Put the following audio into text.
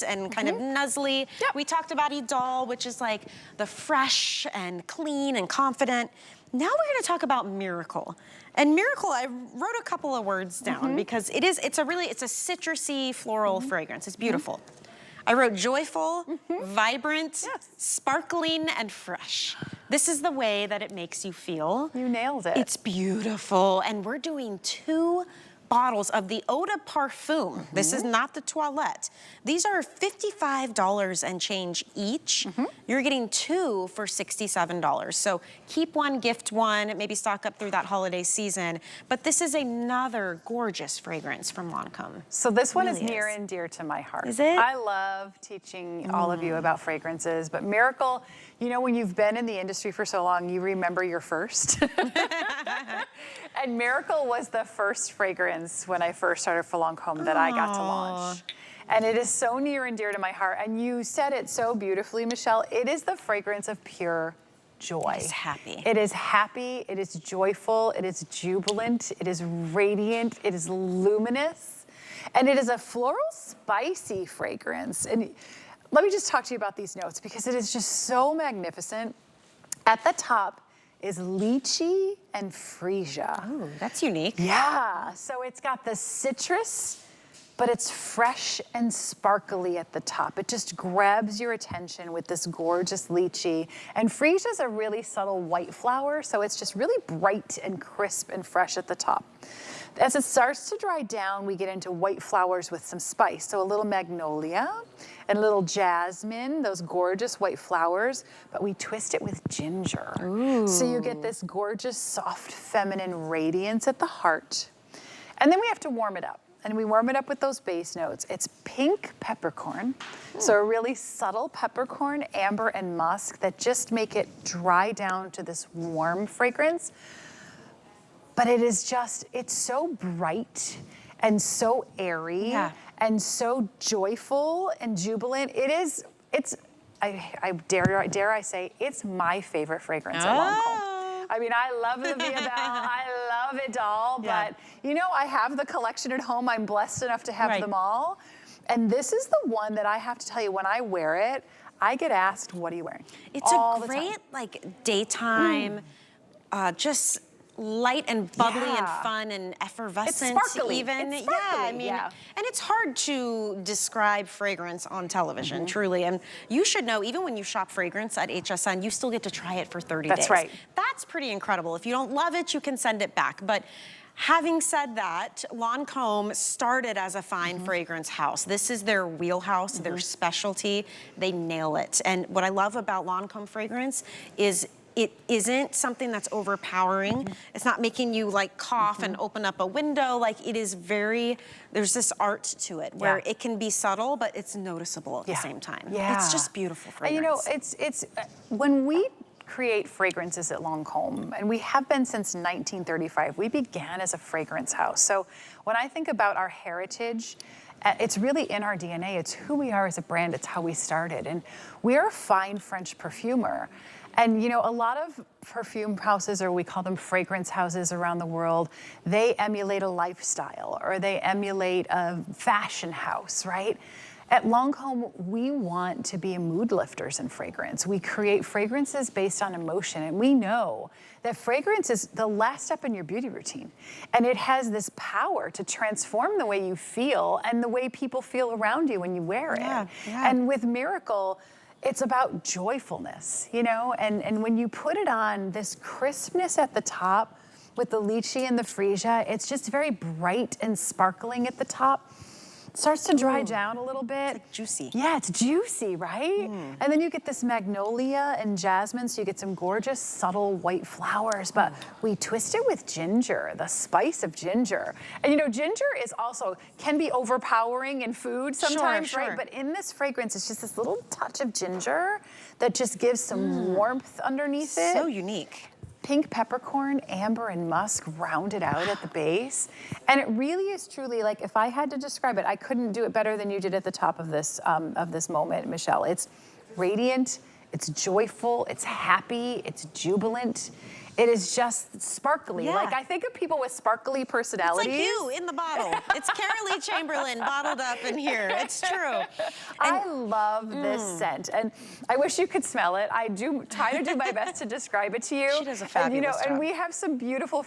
and kind of nuzzly. Yep. We talked about Idol, which is like the fresh and clean and confident. Now we're going to talk about Miracle. And Miracle, I wrote a couple of words down because it's a citrusy floral fragrance. It's beautiful. I wrote joyful, vibrant, sparkling, and fresh. This is the way that it makes you feel. You nailed it. It's beautiful. And we're doing 2 bottles of the Eau de Parfum. This is not the toilette. These are $55 and change each. You're getting 2 for $67. So keep one, gift one, maybe stock up through that holiday season. But this is another gorgeous fragrance from Lancme. So this one Really is near and dear to my heart. Is it? I love teaching all of you about fragrances, but Miracle, you know, when you've been in the industry for so long, you remember your first. And Miracle was the first fragrance when I first started for Lancme that I got to launch. And it is so near and dear to my heart. And you said it so beautifully, Michelle. It is the fragrance of pure joy. It is happy. It is happy, it is joyful, it is jubilant, it is radiant, it is luminous. And it is a floral spicy fragrance. And let me just talk to you about these notes because it is just so magnificent. At the top is lychee and freesia. Oh, that's unique. Yeah, so it's got the citrus, but it's fresh and sparkly at the top. It just grabs your attention with this gorgeous lychee. And freesia is a really subtle white flower, so it's just really bright and crisp and fresh at the top. As it starts to dry down, we get into white flowers with some spice. So a little magnolia and a little jasmine, those gorgeous white flowers, but we twist it with ginger. Ooh. So you get this gorgeous, soft, feminine radiance at the heart. And then we have to warm it up. And we warm it up with those base notes. It's pink peppercorn, so a really subtle peppercorn, amber, and musk that just make it dry down to this warm fragrance. But it is just, it's so bright and so airy and so joyful and jubilant. I dare I say, it's my favorite fragrance at Lancme. I mean, I love the Via Belle, I love it all, but you know, I have the collection at home. I'm blessed enough to have them all. And this is the one that I have to tell you, when I wear it, I get asked, what are you wearing? It's a great, like, daytime, just light and bubbly and fun and effervescent. It's sparkly. Even. It's sparkly. I mean, and it's hard to describe fragrance on television, truly. And you should know, even when you shop fragrance at HSN, you still get to try it for 30 days. That's right. That's pretty incredible. If you don't love it, you can send it back. But having said that, Lancme started as a fine fragrance house. This is their wheelhouse, their specialty. They nail it. And what I love about Lancme fragrance is it isn't something that's overpowering. It's not making you like cough and open up a window. Like, it is there's this art to it where it can be subtle, but it's noticeable at the same time. It's just beautiful fragrance. And you know, it's when we create fragrances at Lancme, and we have been since 1935. We began as a fragrance house. So when I think about our heritage, it's really in our DNA. It's who we are as a brand. It's how we started. And we're a fine French perfumer. And you know, a lot of perfume houses, or we call them fragrance houses around the world, they emulate a lifestyle or they emulate a fashion house, right? At Lancme, we want to be mood lifters in fragrance. We create fragrances based on emotion, and we know that fragrance is the last step in your beauty routine. And it has this power to transform the way you feel and the way people feel around you when you wear it. And with Miracle, it's about joyfulness, you know? And when you put it on, this crispness at the top with the lychee and the freesia, it's just very bright and sparkling at the top. It starts to dry down a little bit. It's like juicy. Yeah, it's juicy, right? And then you get this magnolia and jasmine, so you get some gorgeous, subtle white flowers, but we twist it with ginger, the spice of ginger. And you know, ginger is also, can be overpowering in food sometimes, right? But in this fragrance, it's just this little touch of ginger that just gives some warmth underneath it. So unique. Pink peppercorn, amber, and musk rounded out at the base. And it really is truly, like, if I had to describe it, I couldn't do it better than you did at the top of this moment, Michelle. It's radiant, it's joyful, it's happy, it's jubilant. It is just sparkly. Yeah. Like I think of people with sparkly personalities. It's like you in the bottle. It's Carolee Chamberlain bottled up in here. It's true. I love this scent, and I wish you could smell it. I do try to do my best to describe it to you. She does a fabulous and job. we have some beautiful